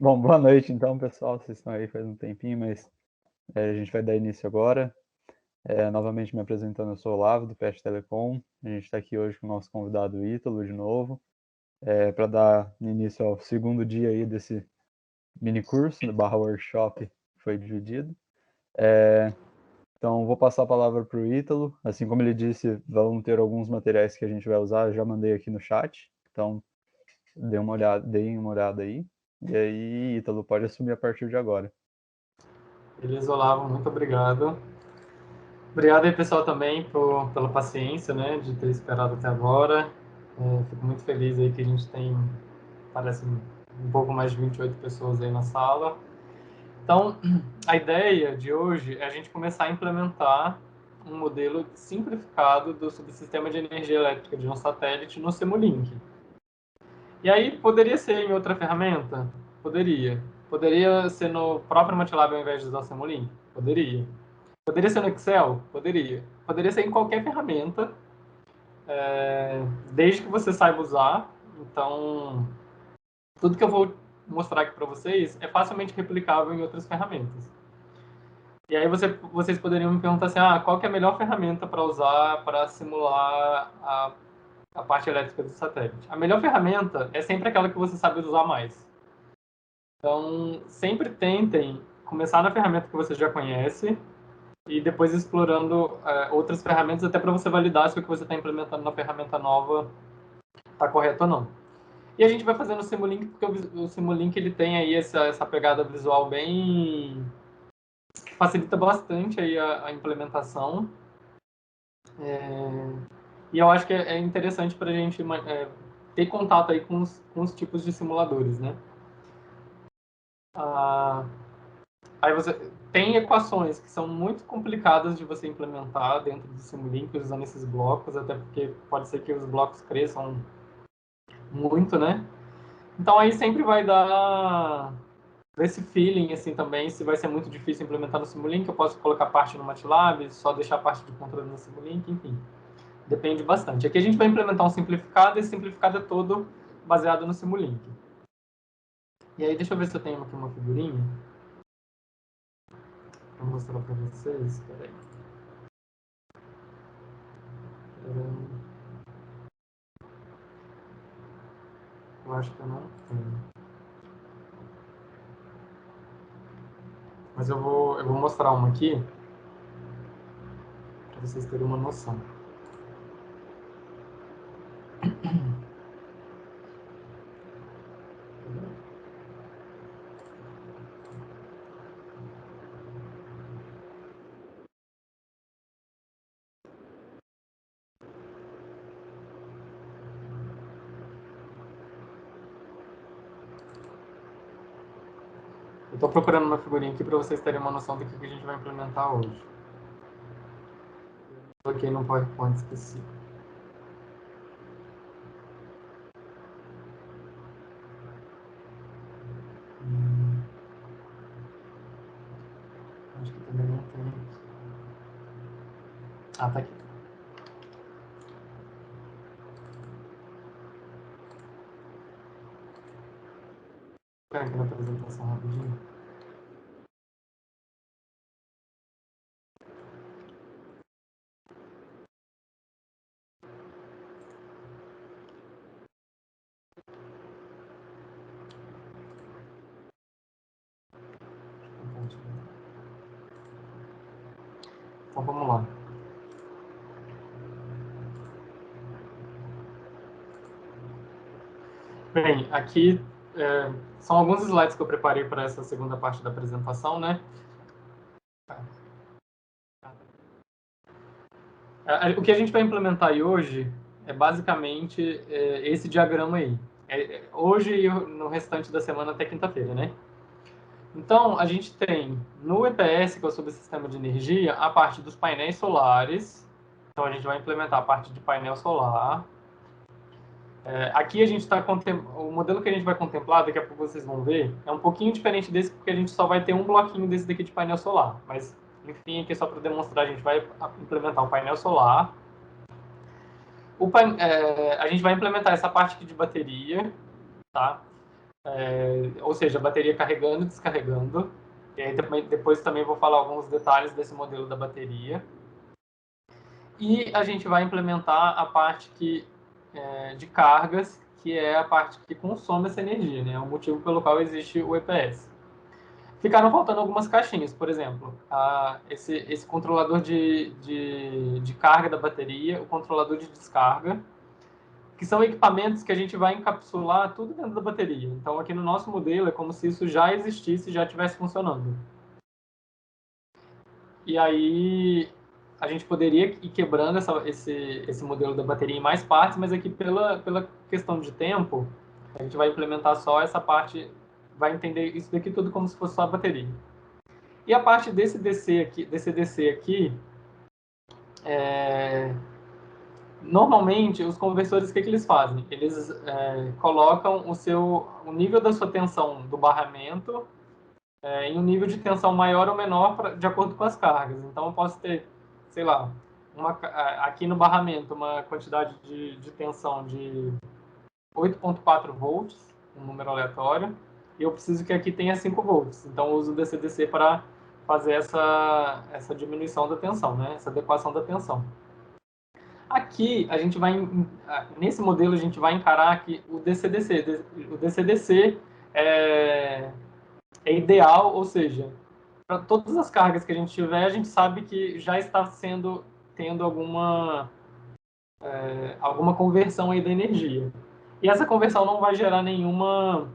Bom, boa noite então, pessoal. Vocês estão aí faz um tempinho, mas a gente vai dar início agora. Novamente me apresentando, eu sou o Olavo, do Pest Telecom. A gente está aqui hoje com o nosso convidado Ítalo, de novo, para dar início ao segundo dia aí desse mini curso, barra workshop, que foi dividido. Então, vou passar a palavra para o Ítalo. Assim como ele disse, vão ter alguns materiais que a gente vai usar, eu já mandei aqui no chat. Então, deem uma olhada aí. E aí, Ítalo, pode assumir a partir de agora. Beleza, Olavo, muito obrigado. Obrigado aí, pessoal, também pela paciência, né, de ter esperado até agora. Fico muito feliz aí que a gente tem, parece, um pouco mais de 28 pessoas aí na sala. Então, a ideia de hoje é a gente começar a implementar um modelo simplificado do subsistema de energia elétrica de um satélite no Simulink. E aí, poderia ser em outra ferramenta? Poderia. Poderia ser no próprio MATLAB ao invés de usar o Simulink? Poderia. Poderia ser no Excel? Poderia. Poderia ser em qualquer ferramenta, desde que você saiba usar. Então, tudo que eu vou mostrar aqui para vocês é facilmente replicável em outras ferramentas. E aí vocês poderiam me perguntar assim, qual que é a melhor ferramenta para usar para simular a parte elétrica do satélite? A melhor ferramenta é sempre aquela que você sabe usar mais. Então, sempre tentem começar na ferramenta que você já conhece e depois explorando outras ferramentas até para você validar se o que você está implementando na ferramenta nova está correto ou não. E a gente vai fazendo o Simulink porque o Simulink ele tem aí essa pegada visual bem que facilita bastante aí a implementação. E eu acho que é interessante para a gente ter contato aí com os tipos de simuladores, né? Aí você tem equações que são muito complicadas de você implementar dentro do Simulink usando esses blocos, até porque pode ser que os blocos cresçam muito, né? Então aí sempre vai dar esse feeling assim também, se vai ser muito difícil implementar no Simulink, eu posso colocar parte no MATLAB, só deixar parte de controle no Simulink, enfim. Depende bastante. Aqui a gente vai implementar um simplificado, e esse simplificado é todo baseado no Simulink. E aí deixa eu ver se eu tenho aqui uma figurinha para mostrar para vocês. Espera aí. Eu acho que eu não tenho. Mas eu vou mostrar uma aqui para vocês terem uma noção. Eu estou procurando uma figurinha aqui para vocês terem uma noção do que a gente vai implementar hoje. Coloquei no PowerPoint específico. Acho que também não tem. Tá aqui. Vou aqui na apresentação rapidinho. Então vamos lá. Bem, aqui são alguns slides que eu preparei para essa segunda parte da apresentação, né? O que a gente vai implementar aí hoje é basicamente esse diagrama aí. Hoje e no restante da semana até quinta-feira, né? Então, a gente tem no EPS, que é o subsistema de energia, a parte dos painéis solares. Então, a gente vai implementar a parte de painel solar. Aqui a gente está o modelo que a gente vai contemplar, daqui a pouco vocês vão ver, é um pouquinho diferente desse, porque a gente só vai ter um bloquinho desse daqui de painel solar. Mas, enfim, aqui só para demonstrar, a gente vai implementar o painel solar. A gente vai implementar essa parte aqui de bateria, tá? ou seja, a bateria carregando e descarregando. E aí depois também vou falar alguns detalhes desse modelo da bateria. E a gente vai implementar a parte de cargas, que é a parte que consome essa energia, né? É o motivo pelo qual existe o EPS. Ficaram faltando algumas caixinhas, por exemplo, esse controlador de carga da bateria, o controlador de descarga, que são equipamentos que a gente vai encapsular tudo dentro da bateria. Então, aqui no nosso modelo, é como se isso já existisse e já estivesse funcionando. E aí, a gente poderia ir quebrando esse modelo da bateria em mais partes, mas aqui, pela questão de tempo, a gente vai implementar só essa parte, vai entender isso daqui tudo como se fosse só a bateria. E a parte desse DC aqui, normalmente, os conversores, o que eles fazem? Eles colocam o nível da sua tensão do barramento em um nível de tensão maior ou menor de acordo com as cargas. Então, eu posso ter, sei lá, aqui no barramento, uma quantidade de tensão de 8,4 volts, um número aleatório, e eu preciso que aqui tenha 5 volts. Então, eu uso o DC-DC para fazer essa diminuição da tensão, né? Essa adequação da tensão. Aqui, nesse modelo, a gente vai encarar que o DC-DC é ideal, ou seja, para todas as cargas que a gente tiver, a gente sabe que já está tendo alguma conversão aí da energia. E essa conversão não vai gerar nenhuma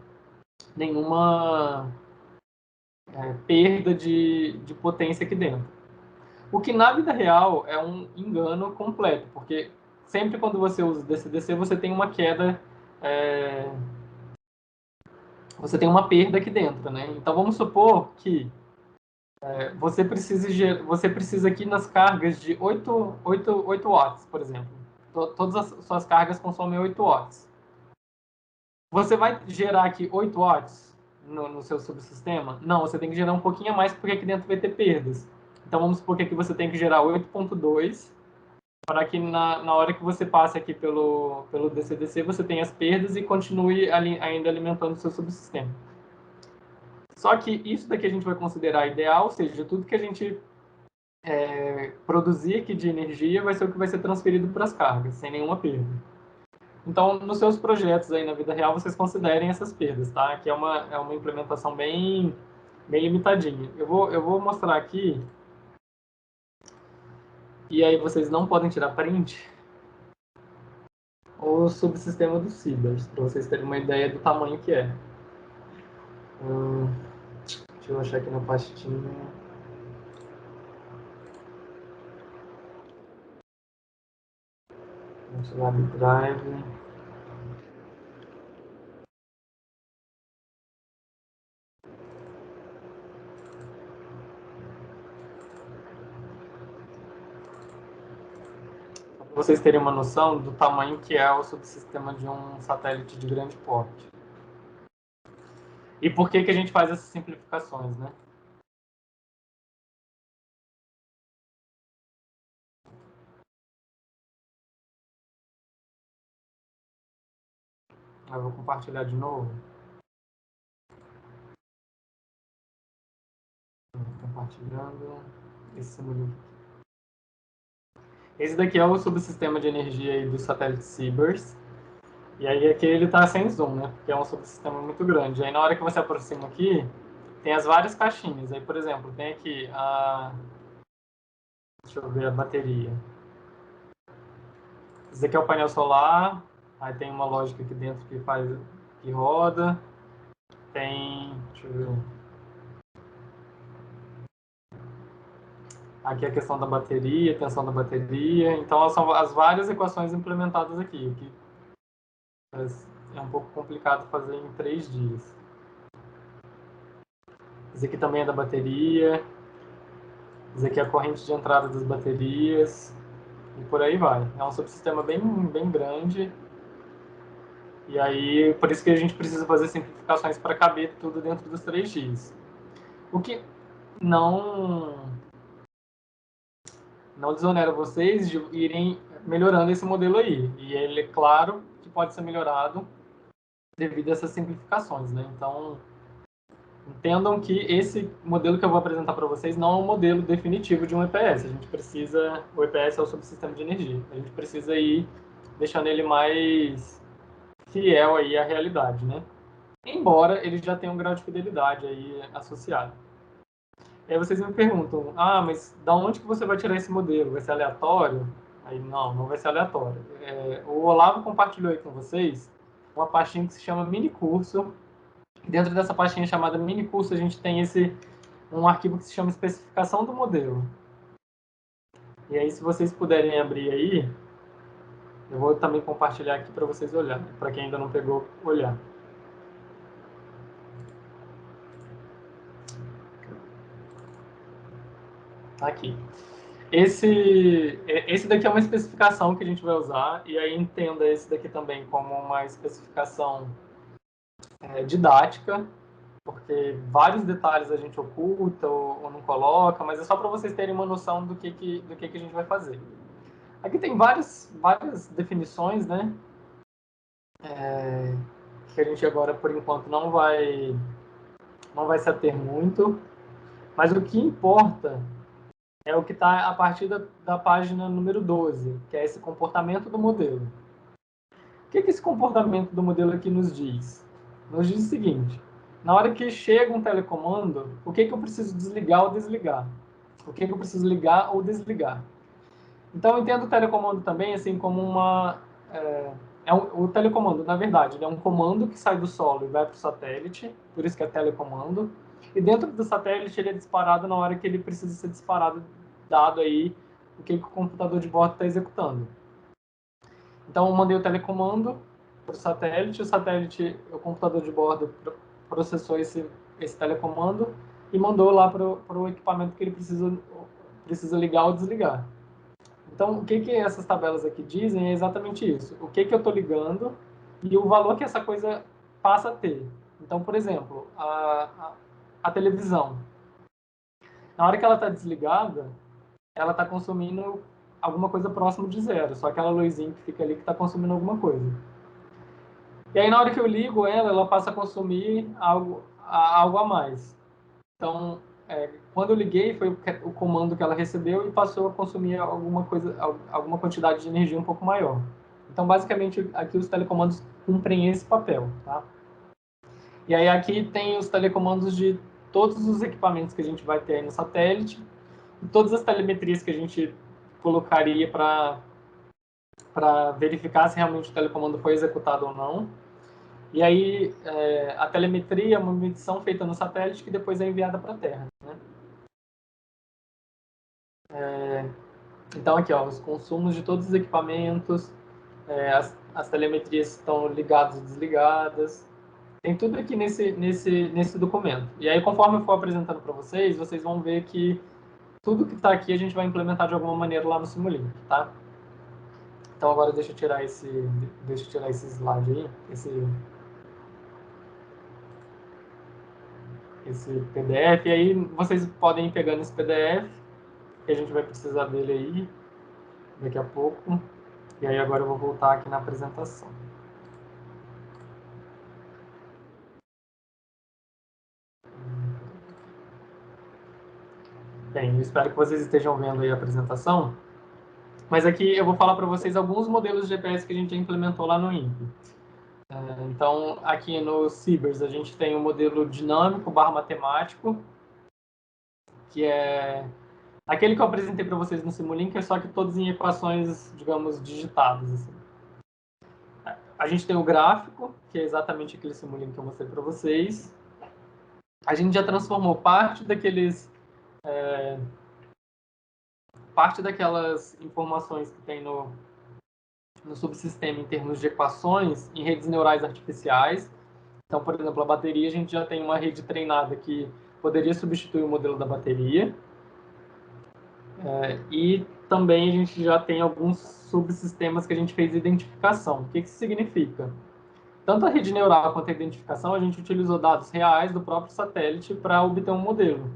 perda de potência aqui dentro. O que na vida real é um engano completo, porque sempre quando você usa DC-DC, você tem uma queda, você tem uma perda aqui dentro, né? Então vamos supor que você precisa aqui nas cargas de 8 watts, por exemplo. Todas as suas cargas consomem 8 watts. Você vai gerar aqui 8 watts no seu subsistema? Não, você tem que gerar um pouquinho a mais, porque aqui dentro vai ter perdas. Então vamos supor que aqui você tem que gerar 8,2 para que na hora que você passe aqui pelo DC-DC, você tenha as perdas e continue ainda alimentando o seu subsistema. Só que isso daqui a gente vai considerar ideal, ou seja, tudo que a gente produzir aqui de energia vai ser o que vai ser transferido para as cargas, sem nenhuma perda. Então, nos seus projetos aí na vida real, vocês considerem essas perdas, tá? Aqui é uma implementação bem limitadinha. Eu vou mostrar aqui, e aí vocês não podem tirar print, o subsistema do Cibers, para vocês terem uma ideia do tamanho que é. Deixa eu achar aqui na pastinha. Lab Drive. Para vocês terem uma noção do tamanho que é o subsistema de um satélite de grande porte. E por que a gente faz essas simplificações, né? Eu vou compartilhar de novo. Compartilhando esse simulador. Esse daqui é o subsistema de energia aí do satélite Cibers. E aí aqui ele está sem zoom, né? Porque é um subsistema muito grande. Aí na hora que você aproxima aqui, tem as várias caixinhas. Aí, por exemplo, tem aqui deixa eu ver a bateria. Esse aqui é o painel solar. Aí tem uma lógica aqui dentro que roda. Deixa eu ver. Aqui a questão da bateria, tensão da bateria. Então são as várias equações implementadas aqui, o que é um pouco complicado fazer em 3 dias. Esse aqui também é da bateria. Esse aqui é a corrente de entrada das baterias. E por aí vai. É um subsistema bem grande. E aí, por isso que a gente precisa fazer simplificações para caber tudo dentro dos 3 dias. O que não desonera vocês de irem melhorando esse modelo aí. E ele, é claro, que pode ser melhorado devido a essas simplificações, né? Então, entendam que esse modelo que eu vou apresentar para vocês não é um modelo definitivo de um EPS. A gente precisa, o EPS é o subsistema de energia. A gente precisa ir deixando ele mais fiel aí à realidade, né? Embora ele já tenha um grau de fidelidade aí associado. E aí vocês me perguntam, mas da onde que você vai tirar esse modelo? Vai ser aleatório? Aí não vai ser aleatório. O Olavo compartilhou aí com vocês uma pastinha que se chama mini curso. Dentro dessa pastinha chamada mini curso a gente tem um arquivo que se chama especificação do modelo. E aí se vocês puderem abrir aí, eu vou também compartilhar aqui para vocês olharem, para quem ainda não pegou, olhar. Aqui. Esse daqui é uma especificação que a gente vai usar, e aí entenda esse daqui também como uma especificação didática, porque vários detalhes a gente oculta ou não coloca, mas é só para vocês terem uma noção do que a gente vai fazer. Aqui tem várias definições, né? Que a gente agora, por enquanto, não vai se ater muito, mas o que importa é o que está a partir da página número 12, que é esse comportamento do modelo. O que esse comportamento do modelo aqui nos diz? Nos diz o seguinte: na hora que chega um telecomando, o que eu preciso desligar ou desligar? O que eu preciso ligar ou desligar? Então, eu entendo o telecomando também assim como o telecomando, na verdade, ele é um comando que sai do solo e vai para o satélite, por isso que é telecomando. E dentro do satélite ele é disparado na hora que ele precisa ser disparado, dado aí o que o computador de bordo está executando. Então, eu mandei o telecomando para o satélite, o computador de bordo processou esse telecomando e mandou lá para o equipamento que ele precisa ligar ou desligar. Então, o que essas tabelas aqui dizem é exatamente isso. O que eu estou ligando e o valor que essa coisa passa a ter. Então, por exemplo, a televisão. Na hora que ela está desligada, ela está consumindo alguma coisa próximo de zero. Só aquela luzinha que fica ali que está consumindo alguma coisa. E aí, na hora que eu ligo ela passa a consumir algo a mais. Então, quando eu liguei, foi o comando que ela recebeu e passou a consumir alguma quantidade de energia um pouco maior. Então, basicamente, aqui os telecomandos cumprem esse papel, tá? E aí aqui tem os telecomandos de todos os equipamentos que a gente vai ter aí no satélite, e todas as telemetrias que a gente colocaria para verificar se realmente o telecomando foi executado ou não. E aí, a telemetria é uma medição feita no satélite que depois é enviada para a Terra, né? Então, aqui, ó, os consumos de todos os equipamentos, as telemetrias estão ligadas e desligadas. Tem tudo aqui nesse documento. E aí, conforme eu for apresentando para vocês, vocês vão ver que tudo que está aqui a gente vai implementar de alguma maneira lá no Simulink, tá? Então, agora deixa eu tirar esse slide aí, esse PDF. E aí, vocês podem ir pegando esse PDF, que a gente vai precisar dele aí daqui a pouco. E aí agora eu vou voltar aqui na apresentação. Bem, eu espero que vocês estejam vendo aí a apresentação. Mas aqui eu vou falar para vocês alguns modelos de GPS que a gente já implementou lá no INPE. Então, aqui no Cibers, a gente tem o modelo dinâmico / matemático, que é aquele que eu apresentei para vocês no Simulink, só que todos em equações, digamos, digitadas. Assim. A gente tem o gráfico, que é exatamente aquele Simulink que eu mostrei para vocês. A gente já transformou parte daquelas informações que tem no subsistema em termos de equações em redes neurais artificiais. Então, por exemplo, a bateria, a gente já tem uma rede treinada que poderia substituir o modelo da bateria. E também a gente já tem alguns subsistemas que a gente fez identificação. O que isso significa? Tanto a rede neural quanto a identificação, a gente utilizou dados reais do próprio satélite para obter um modelo.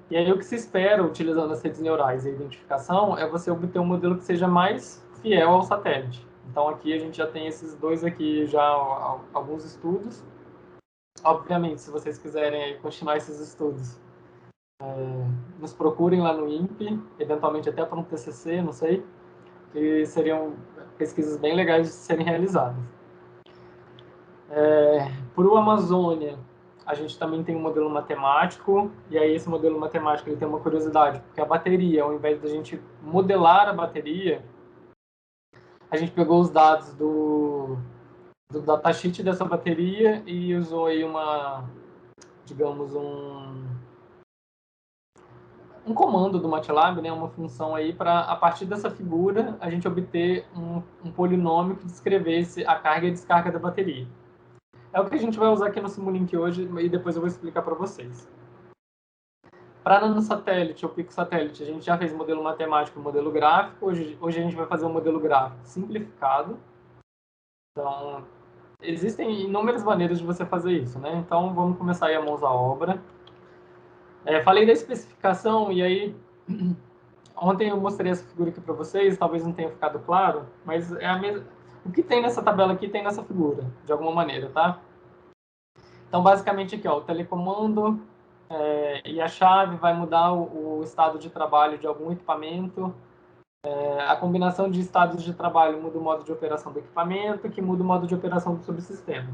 E aí o que se espera, utilizando as redes neurais e a identificação, é você obter um modelo que seja mais fiel ao satélite. Então aqui a gente já tem esses dois aqui, já alguns estudos. Obviamente, se vocês quiserem continuar esses estudos, nos procurem lá no INPE, eventualmente até para um TCC, não sei, que seriam pesquisas bem legais de serem realizadas. Para o Amazônia, a gente também tem um modelo matemático, e aí esse modelo matemático ele tem uma curiosidade, porque a bateria, ao invés da gente modelar a bateria, a gente pegou os dados do datasheet dessa bateria e usou aí digamos, um comando do MATLAB, né, uma função aí para, a partir dessa figura, a gente obter um polinômio que descrevesse a carga e a descarga da bateria. É o que a gente vai usar aqui no Simulink hoje e depois eu vou explicar para vocês. Para nanosatélite ou picosatélite, a gente já fez modelo matemático e modelo gráfico. Hoje a gente vai fazer um modelo gráfico simplificado. Então, existem inúmeras maneiras de você fazer isso, né? Então, vamos começar aí a mãos à obra. Falei da especificação e aí ontem eu mostrei essa figura aqui para vocês, talvez não tenha ficado claro, mas é a mesma. O que tem nessa tabela aqui tem nessa figura, de alguma maneira, tá? Então, basicamente aqui, ó, o telecomando e a chave vai mudar o estado de trabalho de algum equipamento. A combinação de estados de trabalho muda o modo de operação do equipamento, que muda o modo de operação do subsistema.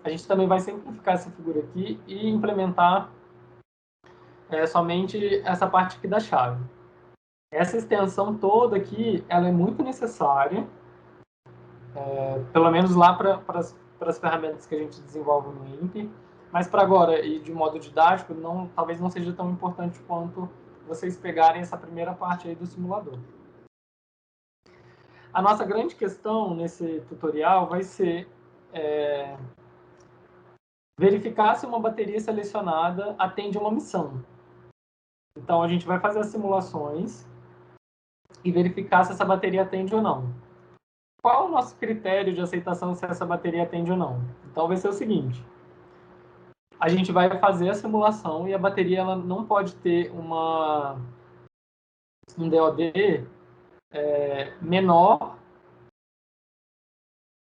A gente também vai simplificar essa figura aqui e implementar somente essa parte aqui da chave. Essa extensão toda aqui, ela é muito necessária, pelo menos lá para as ferramentas que a gente desenvolve no INPE, mas para agora e de modo didático, talvez não seja tão importante quanto vocês pegarem essa primeira parte aí do simulador. A nossa grande questão nesse tutorial vai ser verificar se uma bateria selecionada atende a uma missão. Então, a gente vai fazer as simulações e verificar se essa bateria atende ou não. Qual o nosso critério de aceitação se essa bateria atende ou não? Então, vai ser o seguinte. A gente vai fazer a simulação e a bateria ela não pode ter um DOD menor.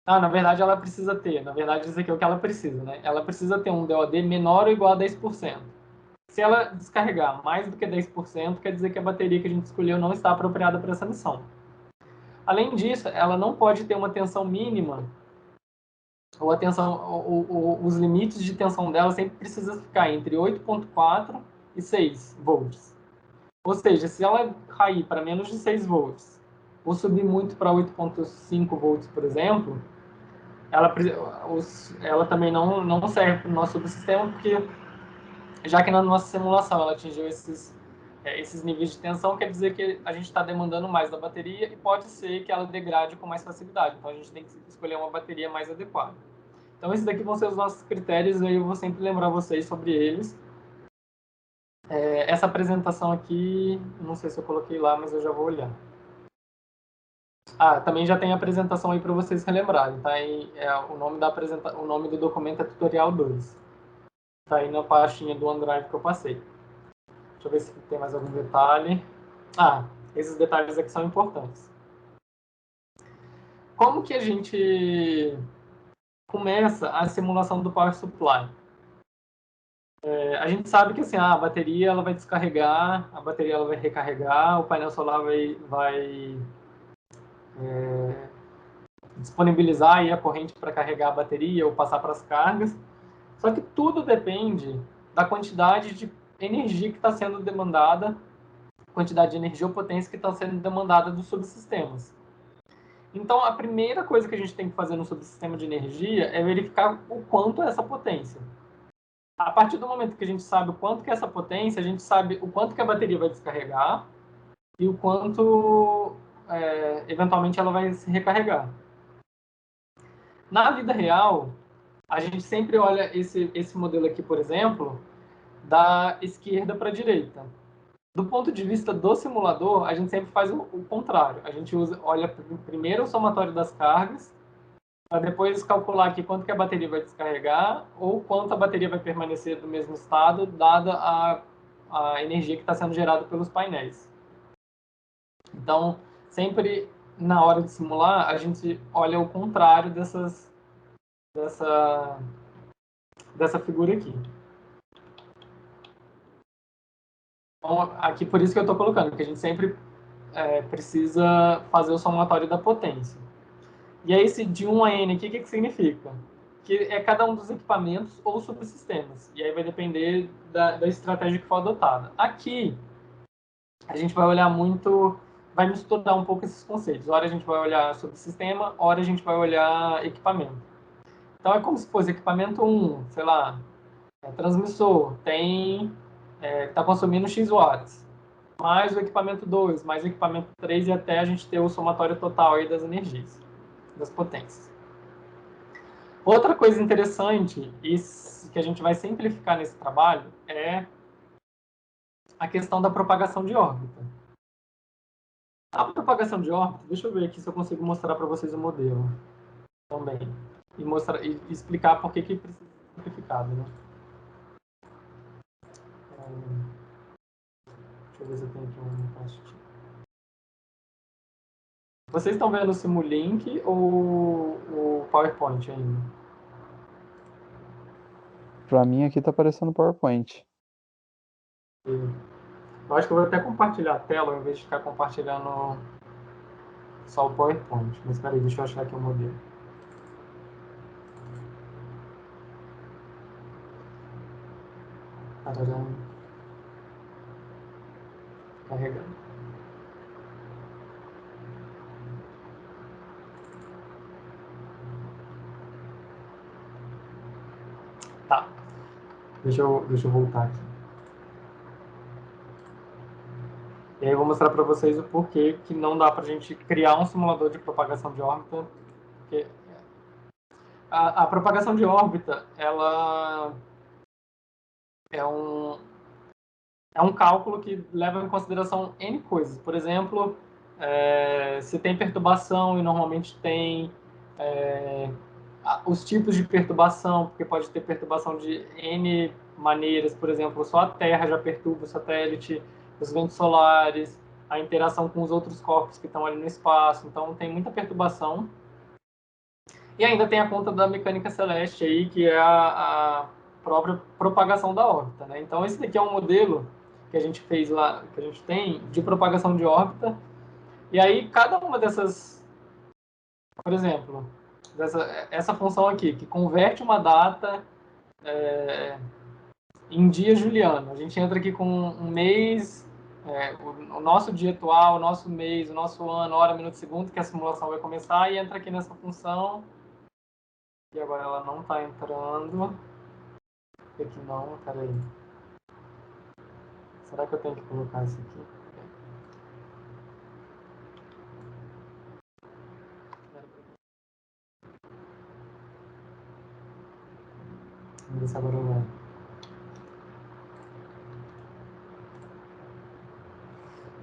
Na verdade, ela precisa ter. Na verdade, isso aqui é o que ela precisa, né? Ela precisa ter um DOD menor ou igual a 10%. Se ela descarregar mais do que 10%, quer dizer que a bateria que a gente escolheu não está apropriada para essa missão. Além disso, ela não pode ter uma tensão mínima, ou a tensão, os limites de tensão dela sempre precisa ficar entre 8,4 e 6 volts. Ou seja, se ela cair para menos de 6 volts, ou subir muito para 8,5 volts, por exemplo, ela também não serve para o nosso subsistema, porque já que na nossa simulação ela atingiu esses níveis de tensão, quer dizer que a gente está demandando mais da bateria e pode ser que ela degrade com mais facilidade. Então, a gente tem que escolher uma bateria mais adequada. Então, esses daqui vão ser os nossos critérios e aí eu vou sempre lembrar vocês sobre eles. Essa apresentação aqui, não sei se eu coloquei lá, mas eu já vou olhar. Também já tem a apresentação aí para vocês relembrarem, tá? O nome do documento é Tutorial 2. Tá aí na pastinha do OneDrive que eu passei. Deixa eu ver se tem mais algum detalhe. Esses detalhes aqui são importantes. Como que a gente começa a simulação do Power Supply? A gente sabe que assim, a bateria ela vai descarregar, a bateria ela vai recarregar, o painel solar vai disponibilizar aí a corrente para carregar a bateria ou passar para as cargas. Só que tudo depende da quantidade de energia que está sendo demandada, quantidade de energia ou potência que está sendo demandada dos subsistemas. Então, a primeira coisa que a gente tem que fazer no subsistema de energia é verificar o quanto é essa potência. A partir do momento que a gente sabe o quanto que é essa potência, a gente sabe o quanto que a bateria vai descarregar e o quanto, eventualmente, ela vai se recarregar. Na vida real, a gente sempre olha esse modelo aqui, por exemplo, da esquerda para a direita. Do ponto de vista do simulador, a gente sempre faz o contrário. A gente olha primeiro o somatório das cargas, para depois calcular aqui quanto que a bateria vai descarregar ou quanto a bateria vai permanecer do mesmo estado, dada a energia que está sendo gerada pelos painéis. Então, sempre na hora de simular, a gente olha o contrário dessa figura aqui. Então, aqui por isso que eu estou colocando, que a gente sempre precisa fazer o somatório da potência. E aí, esse de 1 a n aqui, o que significa? Que é cada um dos equipamentos ou subsistemas. E aí vai depender da estratégia que for adotada. Aqui, a gente vai olhar muito, vai misturar um pouco esses conceitos. Ora a gente vai olhar subsistema, ora a gente vai olhar equipamento. Então é como se fosse equipamento 1, sei lá, transmissor, está consumindo X watts, mais o equipamento 2, mais o equipamento 3 e até a gente ter o somatório total aí das energias, das potências. Outra coisa interessante, e que a gente vai simplificar nesse trabalho, é a questão da propagação de órbita. A propagação de órbita, deixa eu ver aqui se eu consigo mostrar para vocês o modelo também. E explicar por que precisa ser simplificado, né? Deixa eu ver se eu tenho aqui um post. Vocês estão vendo o Simulink ou o PowerPoint ainda? Para mim aqui tá aparecendo PowerPoint. Eu acho que eu vou até compartilhar a tela ao invés de ficar compartilhando só o PowerPoint. Mas espera aí, deixa eu achar aqui o modelo. Carregando. Tá. Deixa eu voltar aqui. E aí eu vou mostrar para vocês o porquê que não dá para a gente criar um simulador de propagação de órbita. Porque a propagação de órbita, ela é um cálculo que leva em consideração N coisas. Por exemplo, se tem perturbação, e normalmente tem os tipos de perturbação, porque pode ter perturbação de N maneiras. Por exemplo, só a Terra já perturba o satélite, os ventos solares, a interação com os outros corpos que estão ali no espaço. Então, tem muita perturbação. E ainda tem a conta da mecânica celeste aí, que é a própria propagação da órbita, né? Então, esse daqui é um modelo que a gente fez lá, que a gente tem, de propagação de órbita. E aí, cada uma dessas, por exemplo, essa função aqui, que converte uma data em dia juliano. A gente entra aqui com um mês, o nosso dia atual, o nosso mês, o nosso ano, hora, minuto, segundo, que a simulação vai começar, e entra aqui nessa função. E agora ela não está entrando. Aqui não, peraí. Será que eu tenho que colocar isso aqui? Vamos ver se agora vai.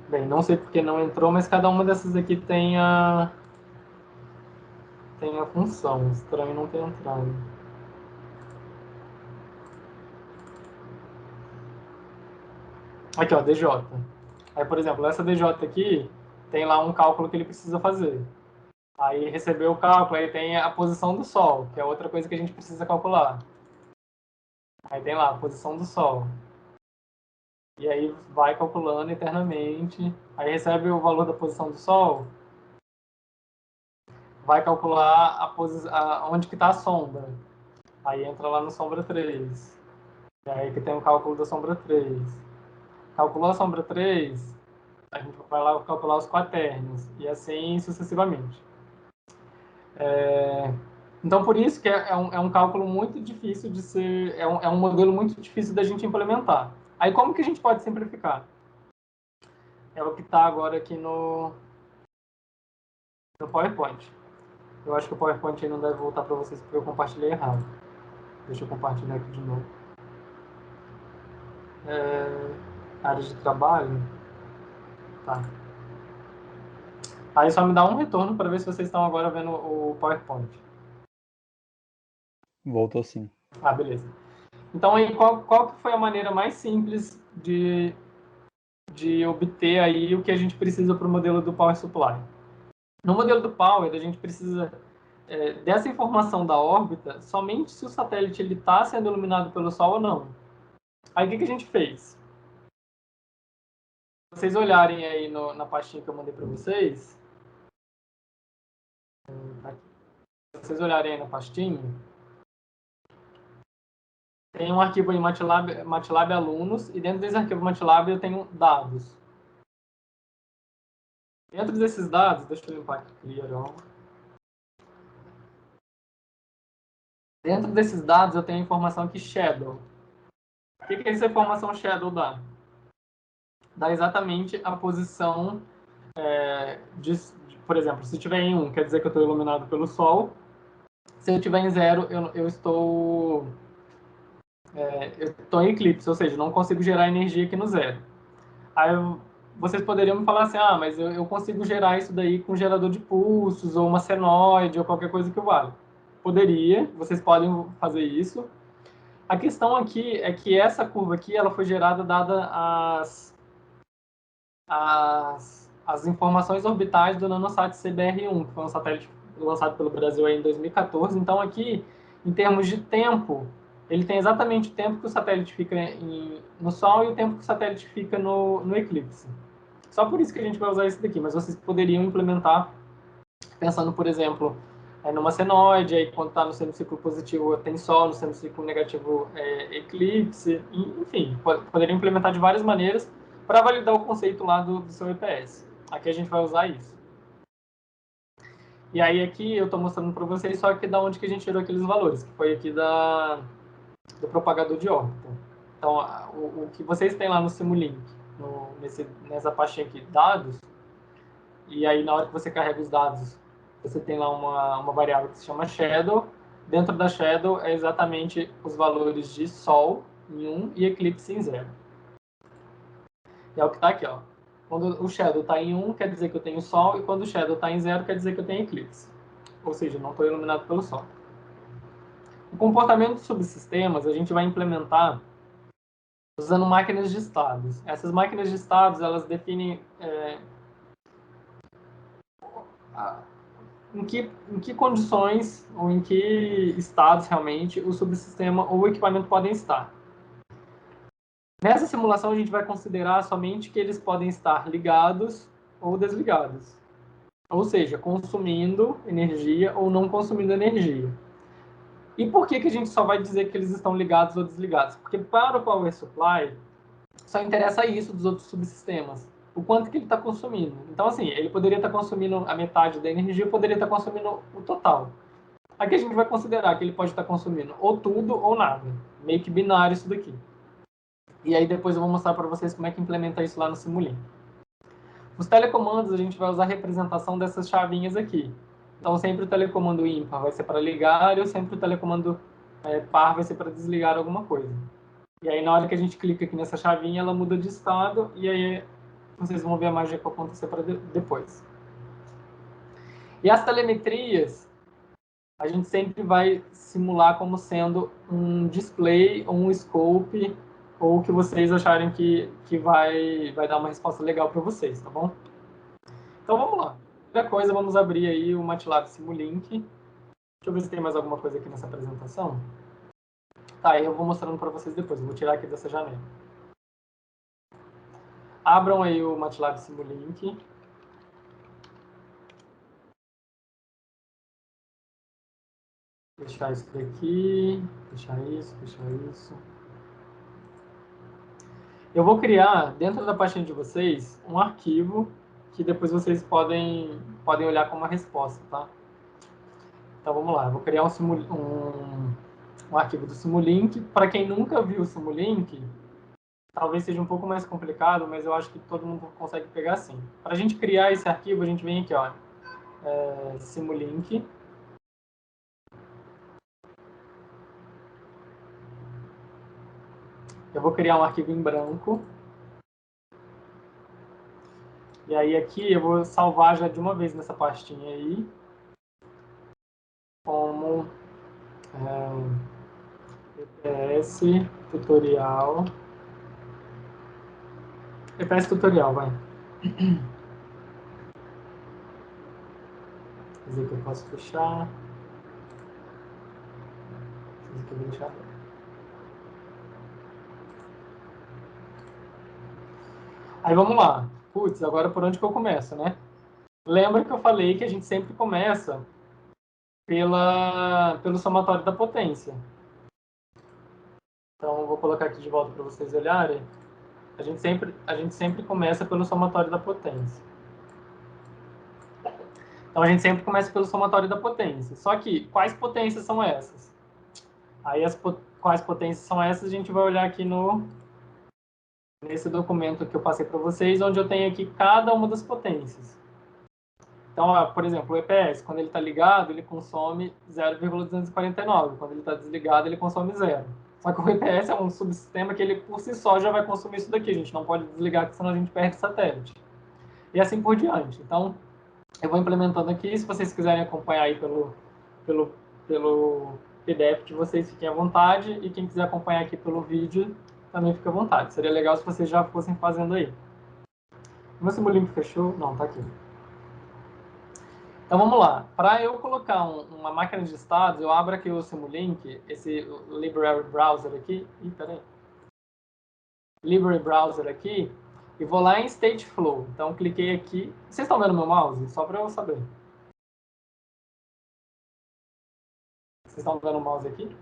Bem, não sei porque não entrou, mas cada uma dessas aqui tem a função. Estranho não ter entrado. Aqui, ó, DJ. Aí, por exemplo, essa DJ aqui tem lá um cálculo que ele precisa fazer. Aí recebeu o cálculo, aí tem a posição do Sol, que é outra coisa que a gente precisa calcular. Aí tem lá a posição do Sol. E aí vai calculando eternamente. Aí recebe o valor da posição do Sol, vai calcular onde que está a sombra. Aí entra lá no sombra 3. E aí que tem o cálculo da sombra 3. Calculou a sombra 3, a gente vai lá calcular os quaternos. E assim sucessivamente. Então, por isso que é um cálculo muito difícil de ser... É um modelo muito difícil da gente implementar. Aí, como que a gente pode simplificar? É o que está agora aqui no PowerPoint. Eu acho que o PowerPoint aí não deve voltar para vocês porque eu compartilhei errado. Deixa eu compartilhar aqui de novo. Área de trabalho. Tá. Aí só me dá um retorno para ver se vocês estão agora vendo o PowerPoint. Voltou sim. Ah, beleza. Então, aí, qual que foi a maneira mais simples de obter aí o que a gente precisa para o modelo do Power Supply? No modelo do Power, a gente precisa dessa informação da órbita somente se o satélite está sendo iluminado pelo Sol ou não. Aí, o que a gente fez? Se vocês olharem aí na pastinha que eu mandei para vocês, se vocês olharem aí na pastinha, tem um arquivo em MATLAB Alunos, e dentro desse arquivo MATLAB eu tenho dados. Dentro desses dados, deixa eu limpar aqui, Clear All. Dentro desses dados eu tenho a informação aqui Shadow. O que essa informação Shadow dá? Dá exatamente a posição por exemplo, se tiver em 1, quer dizer que eu estou iluminado pelo Sol. Se eu tiver em 0, eu estou em eclipse, ou seja, não consigo gerar energia aqui no 0. Aí vocês poderiam me falar assim, mas eu consigo gerar isso daí com um gerador de pulsos, ou uma senoide, ou qualquer coisa que valha. Poderia, vocês podem fazer isso. A questão aqui é que essa curva aqui, ela foi gerada dada as informações orbitais do NanoSat CBR-1, que foi um satélite lançado pelo Brasil aí em 2014. Então aqui, em termos de tempo, ele tem exatamente o tempo que o satélite fica no Sol e o tempo que o satélite fica no eclipse. Só por isso que a gente vai usar esse daqui, mas vocês poderiam implementar pensando, por exemplo, numa senoide, aí quando está no semiciclo positivo tem Sol, no semiciclo negativo eclipse, enfim, poderiam implementar de várias maneiras para validar o conceito lá do seu EPS. Aqui a gente vai usar isso. E aí aqui eu estou mostrando para vocês só que da onde que a gente tirou aqueles valores, que foi aqui do propagador de órbita. Então, o que vocês têm lá no Simulink, nessa pastinha aqui, dados, e aí na hora que você carrega os dados, você tem lá uma variável que se chama Shadow. Dentro da Shadow é exatamente os valores de Sol em 1 e eclipse em 0. E é o que está aqui, ó. Quando o Shadow está em 1, quer dizer que eu tenho Sol, e quando o Shadow está em 0, quer dizer que eu tenho eclipse. Ou seja, não estou iluminado pelo Sol. O comportamento de subsistemas a gente vai implementar usando máquinas de estados. Essas máquinas de estados, elas definem em que condições ou em que estados realmente o subsistema ou o equipamento podem estar. Nessa simulação, a gente vai considerar somente que eles podem estar ligados ou desligados. Ou seja, consumindo energia ou não consumindo energia. E por que a gente só vai dizer que eles estão ligados ou desligados? Porque para o Power Supply, só interessa isso dos outros subsistemas. O quanto que ele está consumindo. Então, assim, ele poderia estar consumindo a metade da energia, poderia estar consumindo o total. Aqui a gente vai considerar que ele pode estar consumindo ou tudo ou nada. Meio que binário isso daqui. E aí depois eu vou mostrar para vocês como é que implementa isso lá no Simulink. Os telecomandos, a gente vai usar a representação dessas chavinhas aqui. Então, sempre o telecomando ímpar vai ser para ligar e sempre o telecomando par vai ser para desligar alguma coisa. E aí, na hora que a gente clica aqui nessa chavinha, ela muda de estado e aí vocês vão ver a mágica que acontecer para depois. E as telemetrias, a gente sempre vai simular como sendo um display ou um scope ou o que vocês acharem que vai dar uma resposta legal para vocês, tá bom? Então, vamos lá. Primeira coisa, vamos abrir aí o MATLAB Simulink. Deixa eu ver se tem mais alguma coisa aqui nessa apresentação. Tá, eu vou mostrando para vocês depois. Eu vou tirar aqui dessa janela. Abram aí o MATLAB Simulink. Fechar isso daqui. Fechar isso. Eu vou criar, dentro da pastinha de vocês, um arquivo que depois vocês podem olhar como uma resposta, tá? Então, vamos lá. Eu vou criar um arquivo do Simulink. Para quem nunca viu o Simulink, talvez seja um pouco mais complicado, mas eu acho que todo mundo consegue pegar assim. Para a gente criar esse arquivo, a gente vem aqui, ó, Simulink. Eu vou criar um arquivo em branco. E aí aqui eu vou salvar já de uma vez nessa pastinha aí, como EPS tutorial. EPS tutorial, vai. Esse aqui eu posso fechar. Esse aqui eu vou deixar. Aí vamos lá. Putz, agora por onde que eu começo, né? Lembra que eu falei que a gente sempre começa pelo somatório da potência. Então, eu vou colocar aqui de volta para vocês olharem. A gente sempre começa pelo somatório da potência. Então, a gente sempre começa pelo somatório da potência. Só que, quais potências são essas? Aí, quais potências são essas, a gente vai olhar aqui nesse documento que eu passei para vocês, onde eu tenho aqui cada uma das potências. Então, ó, por exemplo, o EPS, quando ele está ligado, ele consome 0,249. Quando ele está desligado, ele consome zero. Só que o EPS é um subsistema que ele, por si só, já vai consumir isso daqui. A gente não pode desligar, senão a gente perde satélite. E assim por diante. Então, eu vou implementando aqui. Se vocês quiserem acompanhar aí pelo, pelo PDF de vocês, fiquem à vontade. E quem quiser acompanhar aqui pelo vídeo, também fica à vontade. Seria legal se vocês já fossem fazendo aí. Meu Simulink fechou? Não, tá aqui. Então vamos lá. Para eu colocar uma máquina de estados, eu abro aqui o Simulink, esse Library Browser aqui. Ih, peraí. Library Browser aqui. E vou lá em Stateflow. Então cliquei aqui. Vocês estão vendo meu mouse? Só para eu saber. Vocês estão vendo o mouse aqui?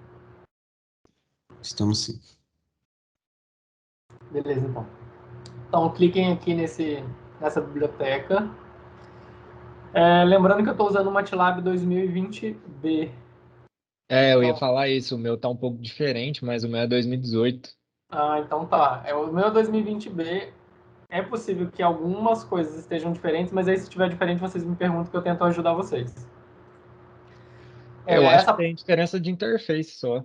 Estamos sim. Beleza, então. Então cliquem aqui nessa biblioteca. Lembrando que eu estou usando o MATLAB 2020B. Eu ia Então, falar isso, o meu tá um pouco diferente, mas o meu é 2018. então tá. O meu 2020B. É possível que algumas coisas estejam diferentes, mas aí se estiver diferente, vocês me perguntam que eu tento ajudar vocês. Eu acho que Essa... tem diferença de interface só.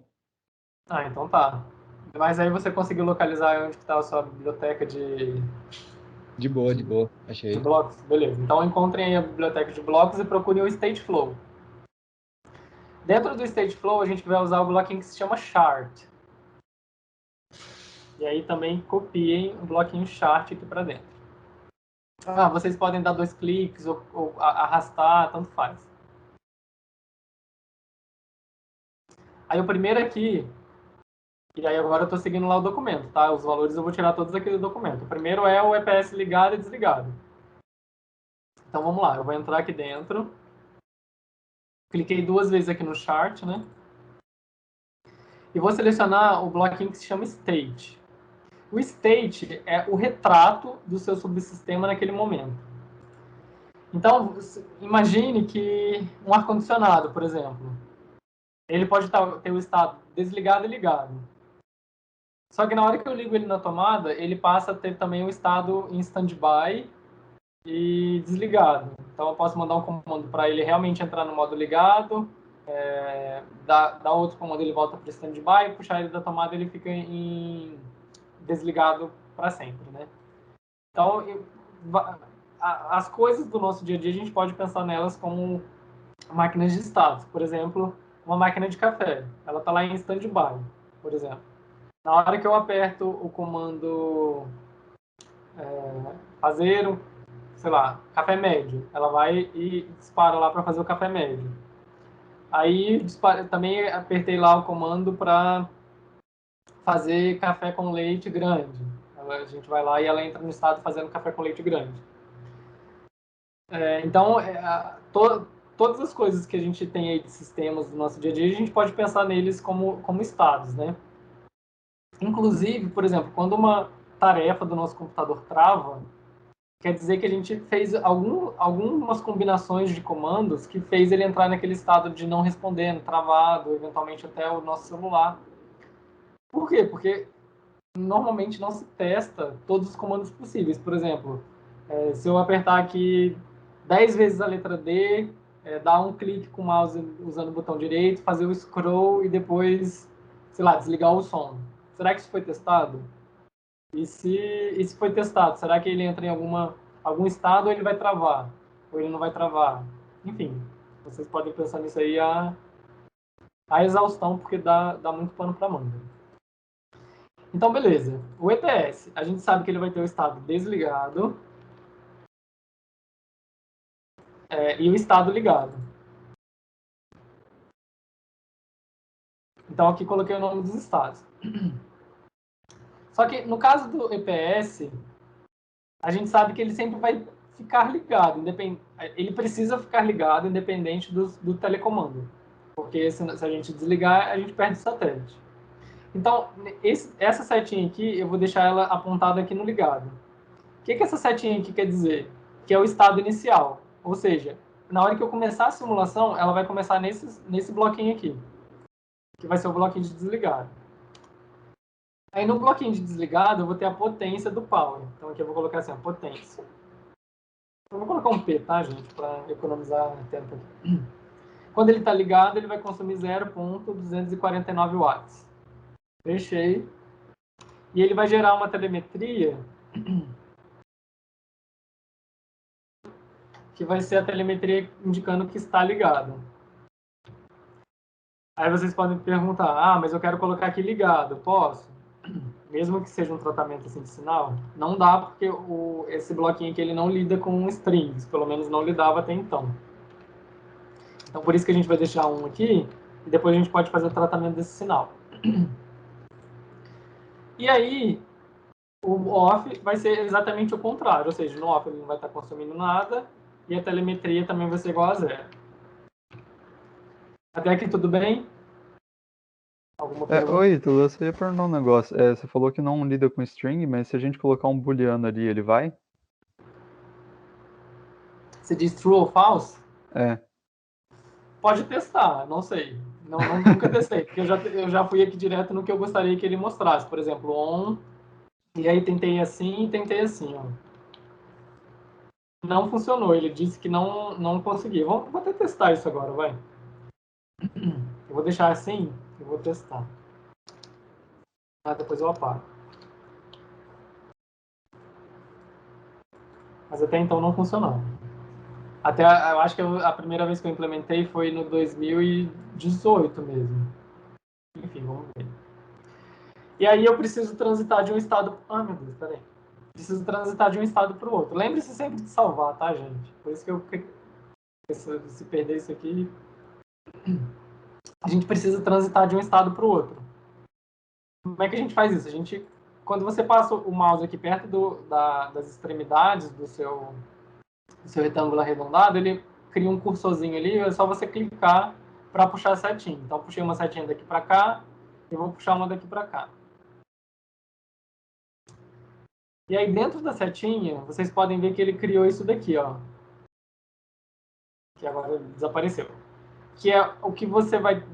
Então tá. Mas aí você conseguiu localizar onde está a sua biblioteca De boa, de achei. blocos? Beleza. Então encontrem aí a biblioteca de blocos e procurem o Stateflow. Dentro do Stateflow, a gente vai usar o bloquinho que se chama Chart. E aí também copiem o bloquinho Chart aqui para dentro. Vocês podem dar 2 cliques ou arrastar, tanto faz. Aí o primeiro aqui, e aí agora eu estou seguindo lá o documento, tá? Os valores eu vou tirar todos aqui do documento. O primeiro é o EPS ligado e desligado. Então vamos lá, eu vou entrar aqui dentro. Cliquei 2 vezes aqui no chart, né? E vou selecionar o bloquinho que se chama state. O state é o retrato do seu subsistema naquele momento. Então, imagine que um ar-condicionado, por exemplo, ele pode ter o estado desligado e ligado. Só que na hora que eu ligo ele na tomada, ele passa a ter também o estado em standby e desligado. Então eu posso mandar um comando para ele realmente entrar no modo ligado, dar outro comando, ele volta para standby, puxar ele da tomada, ele fica em desligado para sempre, né? Então as coisas do nosso dia a dia a gente pode pensar nelas como máquinas de status. Por exemplo, uma máquina de café, ela está lá em standby, por exemplo. Na hora que eu aperto o comando fazer, sei lá, café médio, ela vai e dispara lá para fazer o café médio. Aí também apertei lá o comando para fazer café com leite grande. A gente vai lá e ela entra no estado fazendo café com leite grande. Então, todas as coisas que a gente tem aí de sistemas do nosso dia a dia, a gente pode pensar neles como estados, né? Inclusive, por exemplo, quando uma tarefa do nosso computador trava, quer dizer que a gente fez algumas combinações de comandos que fez ele entrar naquele estado de não respondendo, travado, eventualmente até o nosso celular. Por quê? Porque normalmente não se testa todos os comandos possíveis. Por exemplo, se eu apertar aqui 10 vezes a letra D, dar um clique com o mouse usando o botão direito, fazer o scroll e depois, sei lá, desligar o som. Será que isso foi testado? E se foi testado, será que ele entra em algum estado ou ele vai travar? Ou ele não vai travar? Enfim, vocês podem pensar nisso aí a exaustão, porque dá muito pano para manga. Então, beleza. O EPS, a gente sabe que ele vai ter o estado desligado e o estado ligado. Então, aqui coloquei o nome dos estados. Só que, no caso do EPS, a gente sabe que ele sempre vai ficar ligado. Ele precisa ficar ligado, independente do telecomando. Porque se a gente desligar, a gente perde o satélite. Então, essa setinha aqui, eu vou deixar ela apontada aqui no ligado. O que essa setinha aqui quer dizer? Que é o estado inicial. Ou seja, na hora que eu começar a simulação, ela vai começar nesse bloquinho aqui, que vai ser o bloquinho de desligado. Aí no bloquinho de desligado, eu vou ter a potência do power. Então aqui eu vou colocar assim, a potência. Eu vou colocar um P, tá, gente? Para economizar tempo aqui. Quando ele está ligado, ele vai consumir 0,249 watts. Fechei. E ele vai gerar uma telemetria que vai ser a telemetria indicando que está ligado. Aí vocês podem perguntar, mas eu quero colocar aqui ligado, posso? Mesmo que seja um tratamento assim de sinal, não dá porque esse bloquinho aqui ele não lida com strings, pelo menos não lidava até então. Então por isso que a gente vai deixar um aqui e depois a gente pode fazer o tratamento desse sinal. E aí, o off vai ser exatamente o contrário, ou seja, no off ele não vai estar consumindo nada e a telemetria também vai ser igual a 0. Até aqui tudo bem? Alguma pergunta? Oi, Ítalo, eu só ia perguntar um negócio. Você falou que não lida com string, mas se a gente colocar um booleano ali, ele vai? Você diz true ou false? É. Pode testar, não sei. Nunca testei, porque eu já fui aqui direto no que eu gostaria que ele mostrasse. Por exemplo, on, e aí tentei assim e tentei assim. Ó. Não funcionou, ele disse que não conseguia. Vou até testar isso agora, vai. Eu vou deixar assim e vou testar. Depois eu apago. Mas até então não funcionou. Até eu acho que a primeira vez que eu implementei foi no 2018 mesmo. Enfim, vamos ver. E aí eu preciso transitar de um estado... Ah, meu Deus, peraí. Preciso transitar de um estado para o outro. Lembre-se sempre de salvar, tá, gente? Por isso que eu... Se perder isso aqui... A gente precisa transitar de um estado para o outro. Como é que a gente faz isso? Quando você passa o mouse aqui perto das extremidades do seu retângulo arredondado, ele cria um cursorzinho ali, é só você clicar para puxar a setinha. Então, puxei uma setinha daqui para cá, e vou puxar uma daqui para cá. E aí, dentro da setinha, vocês podem ver que ele criou isso daqui, ó. Que agora desapareceu. Que é o que você vai...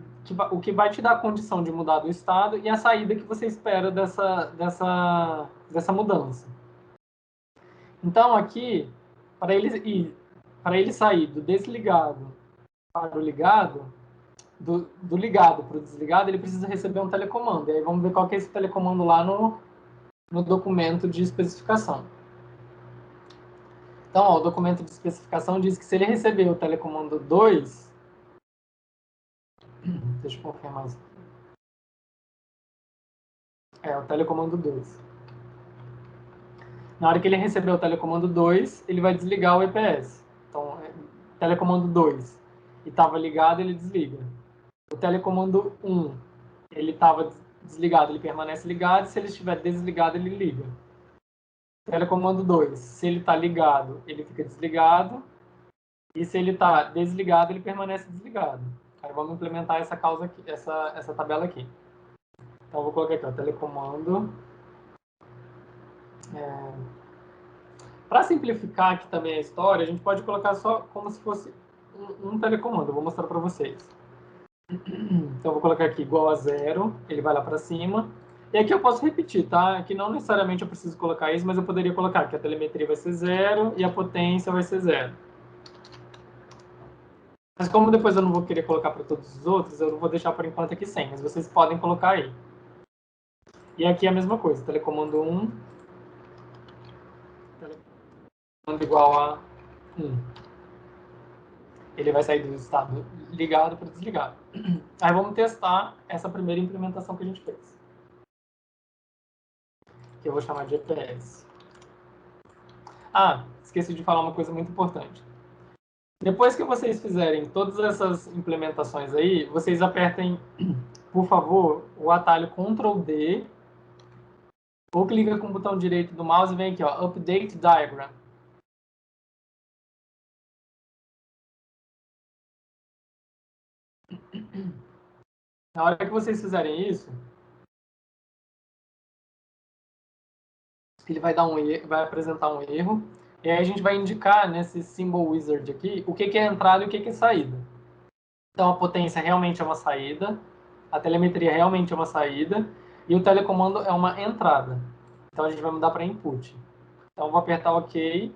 o que vai te dar a condição de mudar do estado e a saída que você espera dessa mudança. Então, aqui, para ele sair do desligado para o ligado, do ligado para o desligado, ele precisa receber um telecomando. E aí vamos ver qual que é esse telecomando lá no documento de especificação. Então, ó, o documento de especificação diz que se ele receber o telecomando 2... Deixa eu confirmar isso. O telecomando 2. Na hora que ele receber o telecomando 2, ele vai desligar o EPS. Então, telecomando 2 e estava ligado, ele desliga. O telecomando 1, ele estava desligado, ele permanece ligado. Se ele estiver desligado, ele liga. Telecomando 2, se ele está ligado, ele fica desligado. E se ele está desligado, ele permanece desligado. Aí vamos implementar essa causa aqui, essa tabela aqui. Então eu vou colocar aqui, ó, telecomando. Para simplificar aqui também a história, a gente pode colocar só como se fosse um telecomando. Eu vou mostrar para vocês. Então eu vou colocar aqui igual a 0, ele vai lá para cima. E aqui eu posso repetir, tá? Aqui não necessariamente eu preciso colocar isso, mas eu poderia colocar que a telemetria vai ser 0 e a potência vai ser 0. Mas como depois eu não vou querer colocar para todos os outros, eu vou deixar por enquanto aqui sem, mas vocês podem colocar aí. E aqui é a mesma coisa, telecomando 1, telecomando igual a 1. Ele vai sair do estado ligado para desligado. Aí vamos testar essa primeira implementação que a gente fez. Que eu vou chamar de EPS. Esqueci de falar uma coisa muito importante. Depois que vocês fizerem todas essas implementações aí, vocês apertem por favor, o atalho Ctrl D, ou clica com o botão direito do mouse e vem aqui, ó, Update Diagram. Na hora que vocês fizerem isso, ele vai dar vai apresentar um erro, e aí a gente vai indicar nesse Symbol Wizard aqui o que é entrada e o que é saída. Então a potência realmente é uma saída, a telemetria realmente é uma saída, e o telecomando é uma entrada. Então a gente vai mudar para input. Então eu vou apertar OK.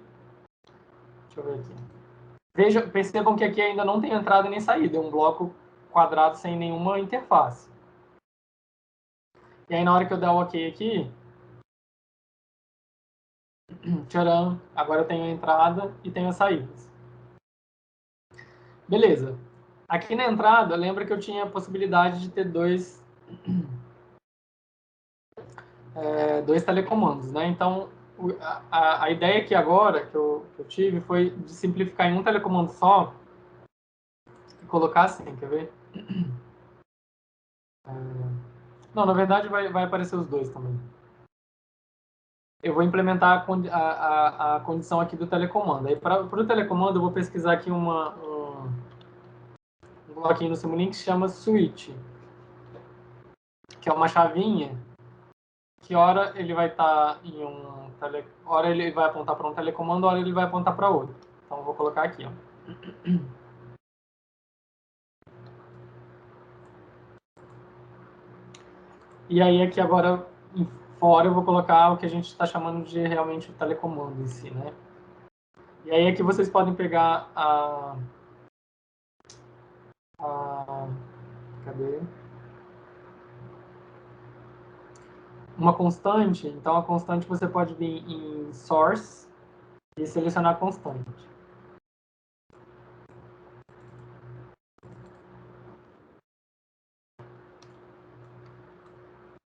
Deixa eu ver aqui. Percebam que aqui ainda não tem entrada nem saída, é um bloco quadrado sem nenhuma interface. E aí na hora que eu der o OK aqui, tcharam, agora eu tenho a entrada e tenho as saídas. Beleza. Aqui na entrada, lembra que eu tinha a possibilidade de ter dois telecomandos, né? Então, a ideia aqui agora que eu tive foi de simplificar em um telecomando só e colocar assim, quer ver? Não, na verdade vai aparecer os dois também. Eu vou implementar a condição aqui do telecomando. Aí, para o telecomando, eu vou pesquisar aqui um bloquinho no Simulink que se chama switch, que é uma chavinha que hora ele vai estar em hora ele vai apontar para um telecomando, hora ele vai apontar para outro. Então eu vou colocar aqui, ó. E aí aqui agora fora eu vou colocar o que a gente está chamando de realmente o telecomando em si, né? E aí aqui vocês podem pegar cadê? Uma constante, então a constante você pode vir em source e selecionar a constante.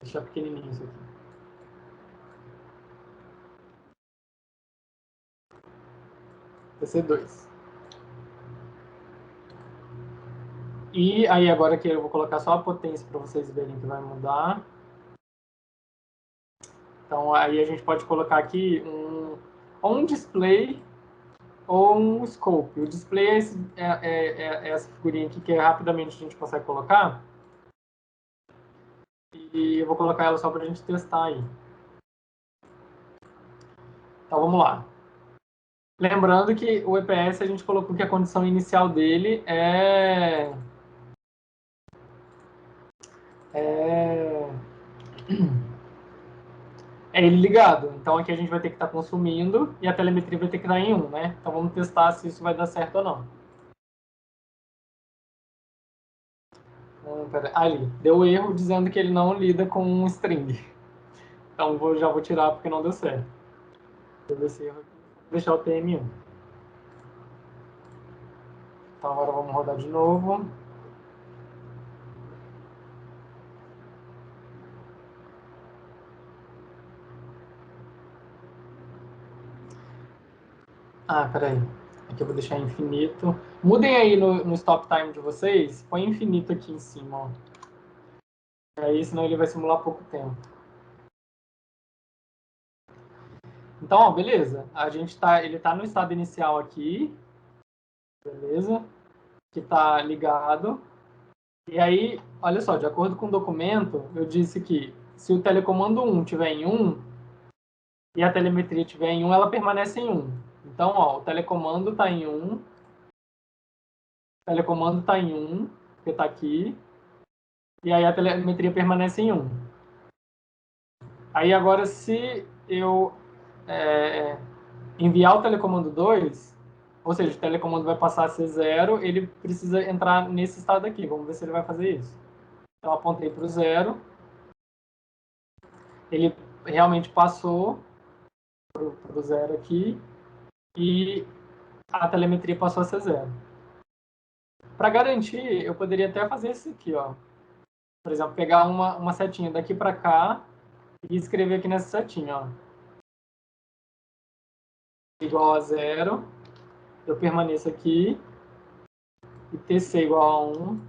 Deixar pequenininho isso aqui. TC2. E aí agora que eu vou colocar só a potência para vocês verem que vai mudar. Então aí a gente pode colocar aqui um display ou um scope. O display é essa figurinha aqui que rapidamente a gente consegue colocar. E eu vou colocar ela só para a gente testar aí. Então vamos lá. Lembrando que o EPS a gente colocou que a condição inicial dele é ele ligado. Então aqui a gente vai ter que estar consumindo e a telemetria vai ter que dar em 1, né? Então vamos testar se isso vai dar certo ou não. Ali, deu erro dizendo que ele não lida com um string. Então já vou tirar porque não deu certo. Deu esse erro aqui. Vou deixar o TM1. Então agora vamos rodar de novo. Ah, peraí. Aqui eu vou deixar infinito. Mudem aí no stop time de vocês. Põe infinito aqui em cima, ó. Aí, senão ele vai simular pouco tempo. Então, ó, beleza. Ele tá no estado inicial aqui. Beleza? Que tá ligado. E aí, olha só, de acordo com o documento, eu disse que se o telecomando 1 tiver em 1 e a telemetria tiver em 1, ela permanece em 1. Então, ó, o telecomando está em 1, o telecomando está em 1, que está aqui, e aí a telemetria permanece em 1. Aí agora, se eu enviar o telecomando 2, ou seja, o telecomando vai passar a ser 0, ele precisa entrar nesse estado aqui. Vamos ver se ele vai fazer isso. Então, apontei para o 0. Ele realmente passou para o 0 aqui e a telemetria passou a ser 0. Para garantir, eu poderia até fazer isso aqui, ó. Por exemplo, pegar uma setinha daqui para cá e escrever aqui nessa setinha, ó. Igual a 0, eu permaneço aqui, e TC igual a 1,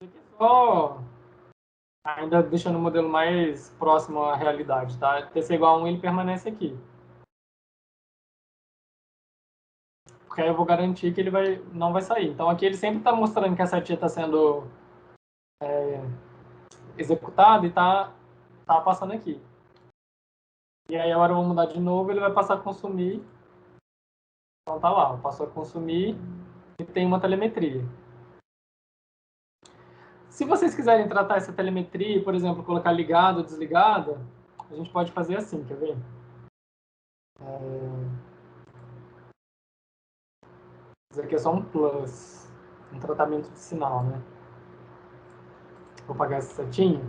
Isso aqui é só ainda deixando o modelo mais próximo à realidade, tá? TC igual a 1 ele permanece aqui. Porque aí eu vou garantir que ele não vai sair. Então aqui ele sempre está mostrando que a setinha está sendo executada e tá passando aqui. E aí agora eu vou mudar de novo, ele vai passar a consumir. Então tá lá, passou a consumir e tem uma telemetria. Se vocês quiserem tratar essa telemetria, por exemplo, colocar ligado ou desligada, a gente pode fazer assim, quer ver? Isso aqui é só um plus, um tratamento de sinal, né? Vou apagar esse setinho.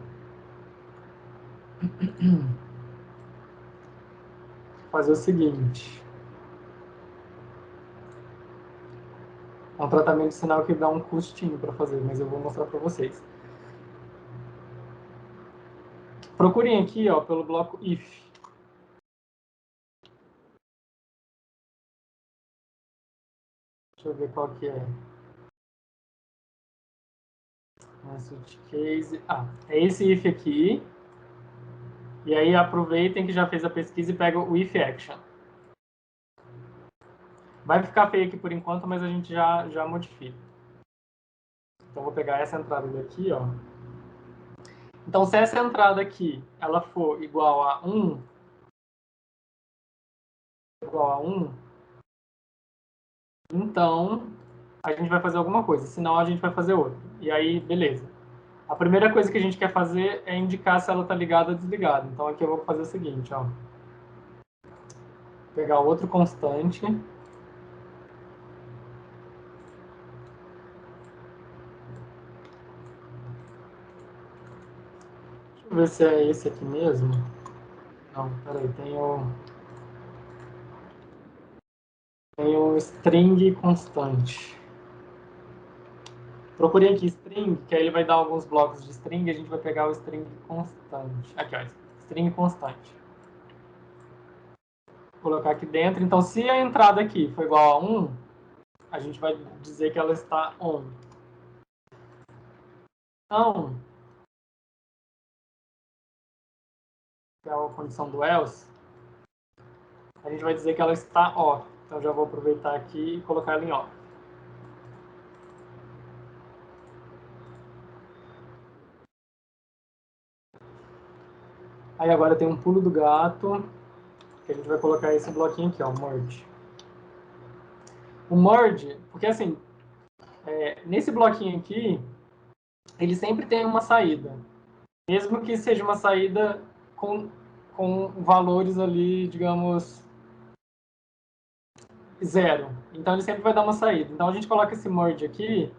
Fazer o seguinte. É um tratamento de sinal que dá um custinho para fazer, mas eu vou mostrar para vocês. Procurem aqui, ó, pelo bloco if. Deixa eu ver qual que é. Switch case. Ah, é esse if aqui. E aí aproveitem que já fez a pesquisa e pega o if action. Vai ficar feio aqui por enquanto, mas a gente já modifica. Então vou pegar essa entrada daqui, ó. Então se essa entrada aqui ela for igual a 1, então a gente vai fazer alguma coisa, senão a gente vai fazer outra. E aí, beleza. A primeira coisa que a gente quer fazer é indicar se ela está ligada ou desligada. Então aqui eu vou fazer o seguinte, ó. Pegar outro constante. Deixa eu ver se é esse aqui mesmo. Não, peraí, tem o string constante. Procurei aqui string, que aí ele vai dar alguns blocos de string e a gente vai pegar o string constante. Aqui, ó, string constante. Vou colocar aqui dentro. Então, se a entrada aqui for igual a 1, a gente vai dizer que ela está on. Então, que é a condição do else, a gente vai dizer que ela está off. Então, já vou aproveitar aqui e colocar ela em off. Aí agora tem um pulo do gato, que a gente vai colocar esse bloquinho aqui, ó, merge. O merge, porque assim, nesse bloquinho aqui, ele sempre tem uma saída. Mesmo que seja uma saída com valores ali, digamos, zero. Então ele sempre vai dar uma saída. Então a gente coloca esse merge aqui,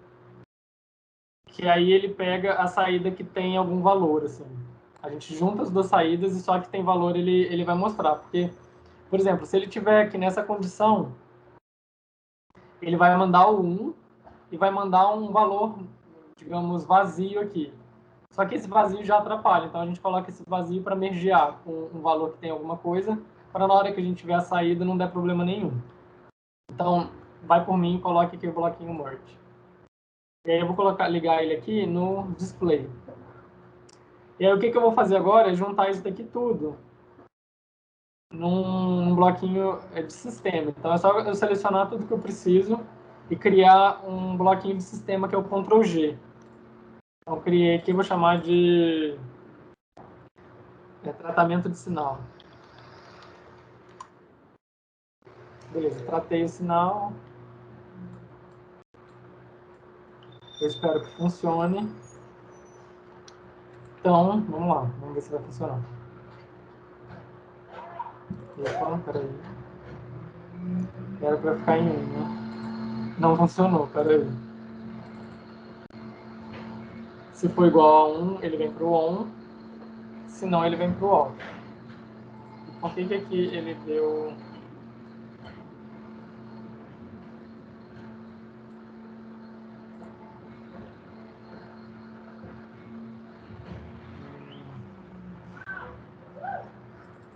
que aí ele pega a saída que tem algum valor, assim. A gente junta as duas saídas e só que tem valor ele vai mostrar. Porque, por exemplo, se ele tiver aqui nessa condição, ele vai mandar o 1 e vai mandar um valor, digamos, vazio aqui. Só que esse vazio já atrapalha, então a gente coloca esse vazio para mergear com um valor que tem alguma coisa, para na hora que a gente tiver a saída não der problema nenhum. Então, vai por mim e coloque aqui o bloquinho merge. E aí eu vou ligar ele aqui no display. E aí o que eu vou fazer agora é juntar isso daqui tudo num bloquinho de sistema. Então é só eu selecionar tudo que eu preciso e criar um bloquinho de sistema que é o Ctrl G. Então criei aqui, vou chamar de tratamento de sinal. Beleza, tratei o sinal. Eu espero que funcione. Então, vamos lá, vamos ver se vai funcionar. Opa, peraí. Era para ficar em 1, né? Não funcionou, peraí. Se for igual a 1, ele vem para o on. Se não, ele vem para o off. E por que aqui ele deu...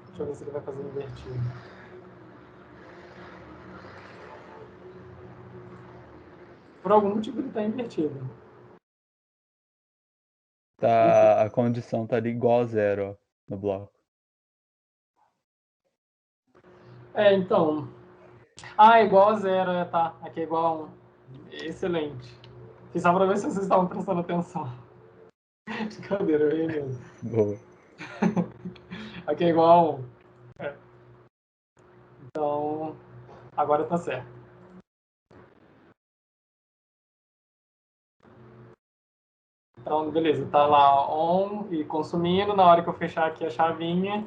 Deixa eu ver se ele vai fazer invertido. Por algum motivo ele está invertido. Tá, a condição tá ali igual a 0, ó, no bloco. Então. Ah, igual a 0, tá. Aqui é igual a 1. Excelente. Fiz só pra ver se vocês estavam prestando atenção. Brincadeira, eu errei mesmo. Boa. Aqui é igual a 1. Então, agora tá certo. Então, beleza, tá lá on e consumindo. Na hora que eu fechar aqui a chavinha,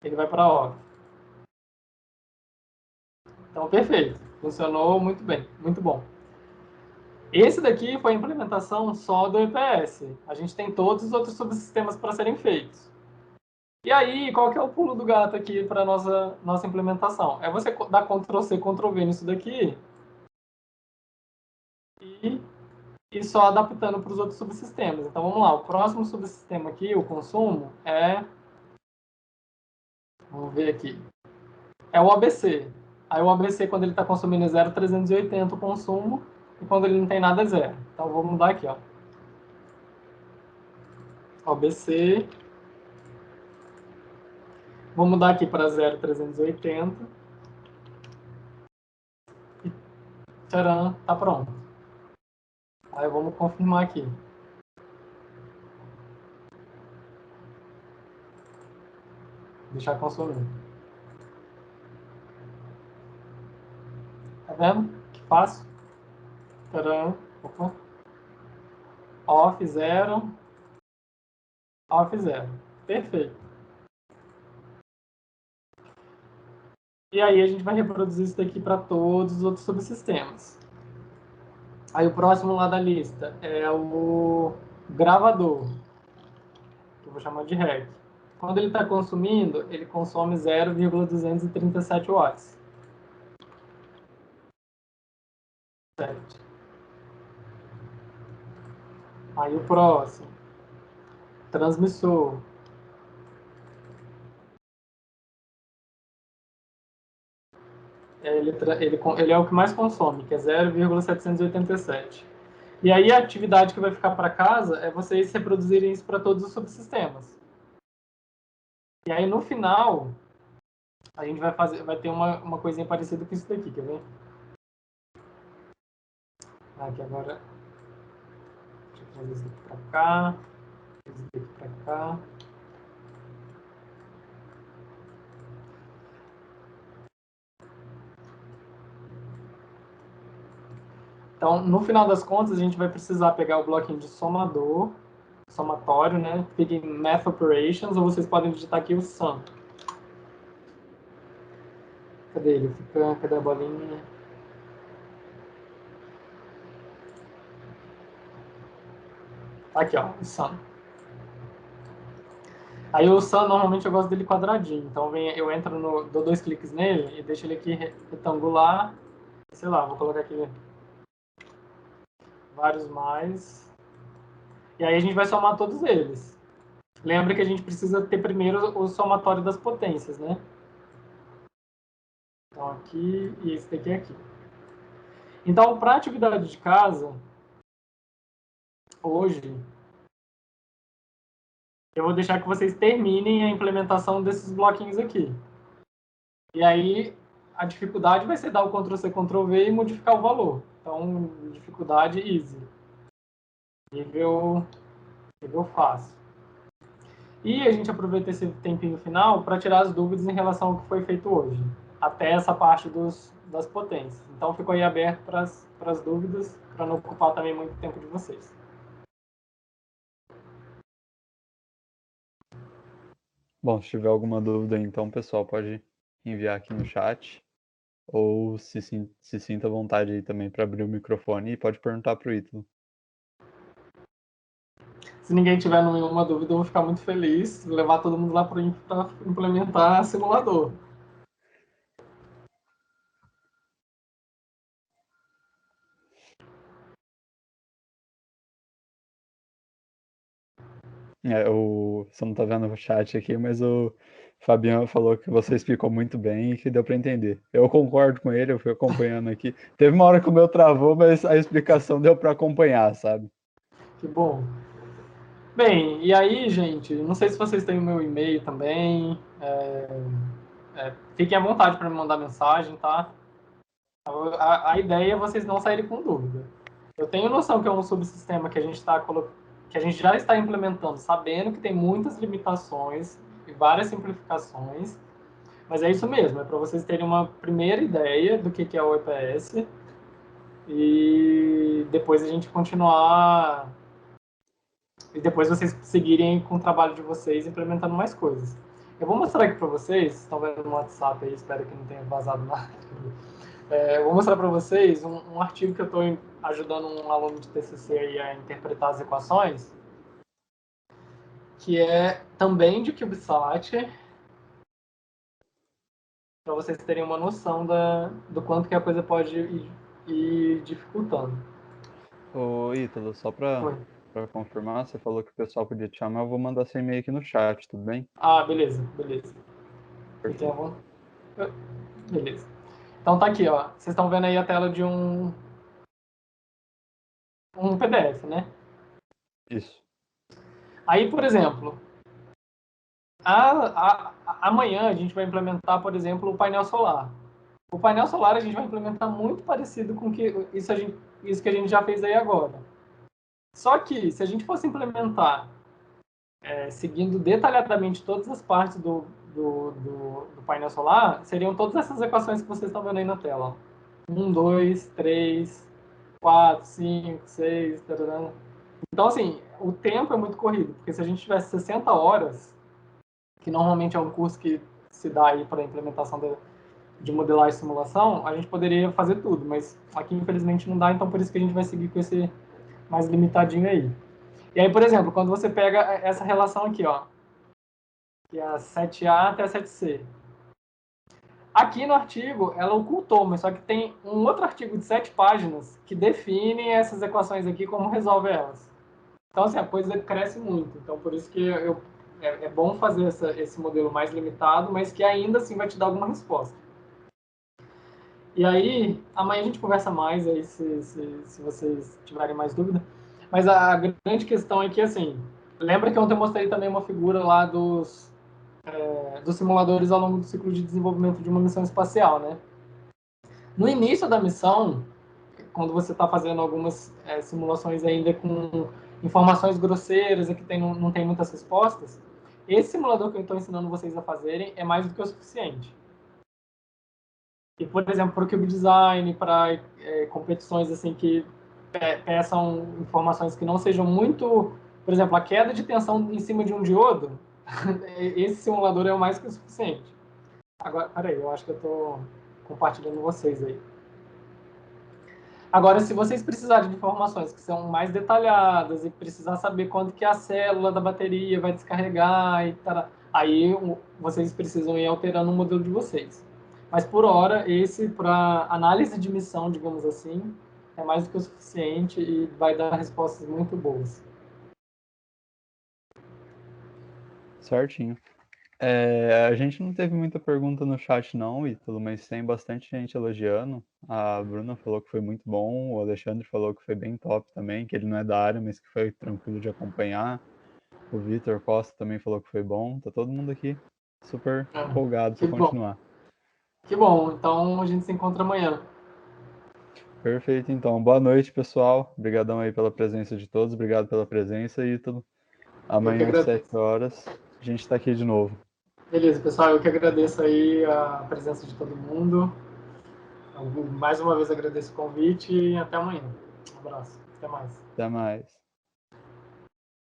ele vai para off. Então, perfeito. Funcionou muito bem, muito bom. Esse daqui foi a implementação só do EPS. A gente tem todos os outros subsistemas para serem feitos. E aí, qual que é o pulo do gato aqui para nossa implementação? É você dar Ctrl+C, Ctrl+V nisso daqui e só adaptando para os outros subsistemas. Então, vamos lá. O próximo subsistema aqui, o consumo, vamos ver aqui. É o ABC. Aí o ABC, quando ele está consumindo, é 0,380 o consumo. E quando ele não tem nada, é 0. Então, vou mudar aqui, ó. ABC. Vou mudar aqui para 0,380. E tcharam, tá pronto. Aí vamos confirmar aqui. Deixar consumir. Tá vendo? Que fácil. Tcharam. Opa. Off 0. Off 0. Perfeito. E aí a gente vai reproduzir isso daqui para todos os outros subsistemas. Aí o próximo lá da lista é o gravador, que eu vou chamar de REC. Quando ele está consumindo, ele consome 0,237 watts. Certo. Aí o próximo, transmissor. Ele é o que mais consome, que é 0,787. E aí a atividade que vai ficar para casa é vocês reproduzirem isso para todos os subsistemas. E aí no final, a gente vai ter uma coisinha parecida com isso daqui, quer ver? Aqui agora, deixa eu trazer isso aqui para cá, isso aqui para cá. Então, no final das contas, a gente vai precisar pegar o bloquinho de somatório, né? Clique em Math Operations, ou vocês podem digitar aqui o sum. Cadê ele? Cadê a bolinha? Aqui, ó, o sum. Aí o sum, normalmente eu gosto dele quadradinho. Então eu entro dou 2 cliques nele e deixo ele aqui retangular. Sei lá, vou colocar aqui vários mais. E aí a gente vai somar todos eles. Lembra que a gente precisa ter primeiro o somatório das potências, né? Então aqui e esse daqui é aqui. Então, para atividade de casa, hoje, eu vou deixar que vocês terminem a implementação desses bloquinhos aqui. E aí, a dificuldade vai ser dar o Ctrl+C, Ctrl+V e modificar o valor. Então, dificuldade easy. Nível fácil. E a gente aproveita esse tempinho final para tirar as dúvidas em relação ao que foi feito hoje. Até essa parte das potências. Então, ficou aí aberto para as dúvidas, para não ocupar também muito tempo de vocês. Bom, se tiver alguma dúvida, então, pessoal, pode enviar aqui no chat. Ou se sinta à vontade aí também para abrir o microfone e pode perguntar para o Ítalo. Se ninguém tiver nenhuma dúvida, eu vou ficar muito feliz levar todo mundo lá para implementar simulador. Você não tá vendo o chat aqui, mas o Fabiano falou que você explicou muito bem e que deu para entender. Eu concordo com ele, eu fui acompanhando aqui. Teve uma hora que o meu travou, mas a explicação deu para acompanhar, sabe? Que bom. Bem, e aí, gente, não sei se vocês têm o meu e-mail também. Fiquem à vontade para me mandar mensagem, tá? A ideia é vocês não saírem com dúvida. Eu tenho noção que é um subsistema que a gente que a gente já está implementando, sabendo que tem muitas limitações e várias simplificações, mas é isso mesmo, é para vocês terem uma primeira ideia do que é o EPS e depois a gente continuar e depois vocês seguirem com o trabalho de vocês implementando mais coisas. Eu vou mostrar aqui para vocês, estão vendo no WhatsApp aí, espero que não tenha vazado nada. Eu vou mostrar para vocês um artigo que eu estou ajudando um aluno de TCC aí a interpretar as equações, que é também de CubeSat, para vocês terem uma noção do quanto que a coisa pode ir dificultando. Ô, Ítalo, só para Oi. confirmar, você falou que o pessoal podia te chamar, eu vou mandar seu e-mail aqui no chat, tudo bem? Ah, beleza, beleza. Fiquem à Perfeito. vontade. Beleza. Então tá aqui, ó. Vocês estão vendo aí a tela de um PDF, né? Isso. Aí, por exemplo, amanhã a gente vai implementar, por exemplo, o painel solar. O painel solar a gente vai implementar muito parecido com isso que a gente já fez aí agora. Só que, se a gente fosse implementar seguindo detalhadamente todas as partes do painel solar, seriam todas essas equações que vocês estão vendo aí na tela. 1, 2, 3, 4, 5, 6... Tarará. Então, assim, o tempo é muito corrido, porque se a gente tivesse 60 horas, que normalmente é um curso que se dá aí para a implementação de modelagem e simulação, a gente poderia fazer tudo, mas aqui infelizmente não dá, então por isso que a gente vai seguir com esse mais limitadinho aí. E aí, por exemplo, quando você pega essa relação aqui, ó, que é a 7A até a 7C. Aqui no artigo, ela ocultou, mas só que tem um outro artigo de 7 páginas que define essas equações aqui, como resolve elas. Então, assim, a coisa cresce muito. Então, por isso que é bom fazer esse modelo mais limitado, mas que ainda assim vai te dar alguma resposta. E aí, amanhã a gente conversa mais aí, se vocês tiverem mais dúvida. Mas a grande questão é que, assim, lembra que ontem eu mostrei também uma figura lá dos simuladores ao longo do ciclo de desenvolvimento de uma missão espacial, né? No início da missão, quando você está fazendo algumas simulações ainda com informações grosseiras e que não tem muitas respostas, esse simulador que eu estou ensinando vocês a fazerem é mais do que o suficiente. E, por exemplo, para o Cube Design, para competições assim que peçam informações que não sejam muito... Por exemplo, a queda de tensão em cima de um diodo, esse simulador é o mais que o suficiente. Agora, peraí, eu acho que eu estou compartilhando vocês aí. Agora, se vocês precisarem de informações que são mais detalhadas e precisar saber quando que a célula da bateria vai descarregar, aí vocês precisam ir alterando o modelo de vocês. Mas, por hora, esse, para análise de missão, digamos assim, é mais do que o suficiente e vai dar respostas muito boas. Certinho. A gente não teve muita pergunta no chat não, Ítalo, mas tem bastante gente elogiando. A Bruna falou que foi muito bom, o Alexandre falou que foi bem top também, que ele não é da área, mas que foi tranquilo de acompanhar. O Vitor Costa também falou que foi bom. Tá todo mundo aqui super empolgado Que para bom. continuar. Que bom. Então, a gente se encontra amanhã. Perfeito, então. Boa noite, pessoal. Obrigadão aí pela presença de todos. Obrigado pela presença, Ítalo. Eu que Amanhã às 7 agradeço. horas a gente está aqui de novo. Beleza, pessoal. Eu que agradeço aí a presença de todo mundo. Mais uma vez agradeço o convite e até amanhã. Um abraço. Até mais. Até mais.